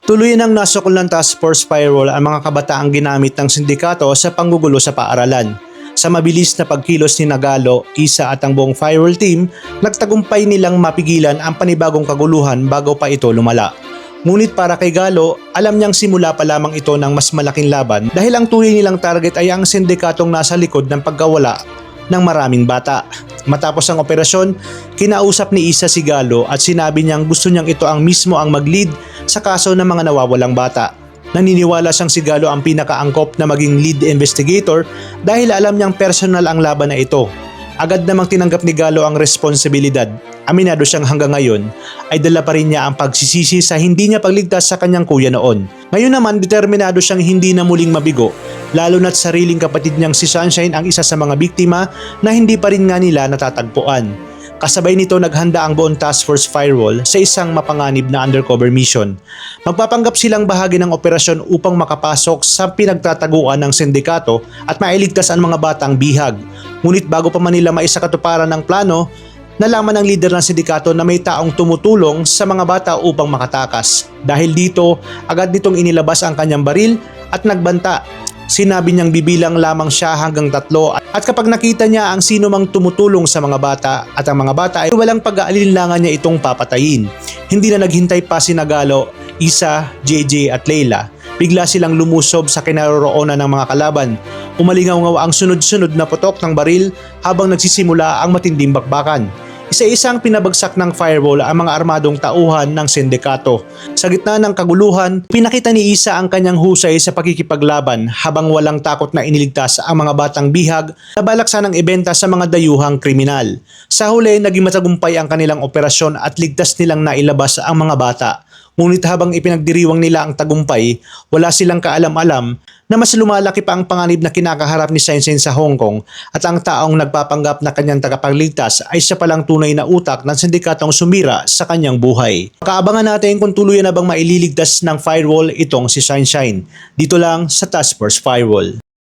Tuluyan ng nasukol ng Task Force Firewall ang mga kabataang ginamit ng sindikato sa panggugulo sa paaralan. Sa mabilis na pagkilos ni Nagalo, Isa at ang buong firewall team, nagtagumpay nilang mapigilan ang panibagong kaguluhan bago pa ito lumala. Ngunit para kay Galo, alam niyang simula pa lamang ito ng mas malaking laban dahil ang tunay nilang target ay ang sindikatong nasa likod ng pagkawala ng maraming bata. Matapos ang operasyon, kinausap ni Isa si Galo at sinabi niyang gusto niyang ito ang mismo ang mag-lead sa kaso ng mga nawawalang bata. Naniniwala siyang si Galo ang pinakaangkop na maging lead investigator dahil alam niyang personal ang laban na ito. Agad namang tinanggap ni Galo ang responsibilidad. Aminado siyang hanggang ngayon ay dala pa rin niya ang pagsisisi sa hindi niya pagligtas sa kanyang kuya noon. Ngayon naman determinado siyang hindi na muling mabigo, lalo na't sariling kapatid niyang si Sunshine ang isa sa mga biktima na hindi pa rin nga nila natatagpuan. Kasabay nito naghanda ang buong Task Force Firewall sa isang mapanganib na undercover mission. Magpapanggap silang bahagi ng operasyon upang makapasok sa pinagtataguan ng sindikato at mailigtas ang mga batang bihag. Ngunit bago pa man nila maisakatuparan ng plano, nalaman ng leader ng sindikato na may taong tumutulong sa mga bata upang makatakas. Dahil dito, agad nitong inilabas ang kanyang baril at nagbanta. Sinabi niyang bibilang lamang siya hanggang 3 at kapag nakita niya ang sino mang tumutulong sa mga bata at ang mga bata ay walang pag-aalinlangan niya itong papatayin. Hindi na naghintay pa si Nagalo, Isa, JJ at Leila. Bigla silang lumusob sa kinaroroonan ng mga kalaban. Umalingaw ang sunod-sunod na putok ng baril habang nagsisimula ang matinding bakbakan. Isa-isang pinabagsak ng firewall ang mga armadong tauhan ng sindikato. Sa gitna ng kaguluhan, pinakita ni Isa ang kanyang husay sa pakikipaglaban habang walang takot na iniligtas ang mga batang bihag na balak sanang ibenta sa mga dayuhang kriminal. Sa huli, naging matagumpay ang kanilang operasyon at ligtas nilang nailabas ang mga bata. Ngunit habang ipinagdiriwang nila ang tagumpay, wala silang kaalam-alam na mas lumalaki pa ang panganib na kinakaharap ni Sunshine sa Hong Kong at ang taong nagpapanggap na kanyang tagapagligtas ay siya palang tunay na utak ng sindikatong sumira sa kanyang buhay. Kaabangan natin kung tuluyan na bang maililigtas ng firewall itong si Sunshine. Dito lang sa Task Force Firewall.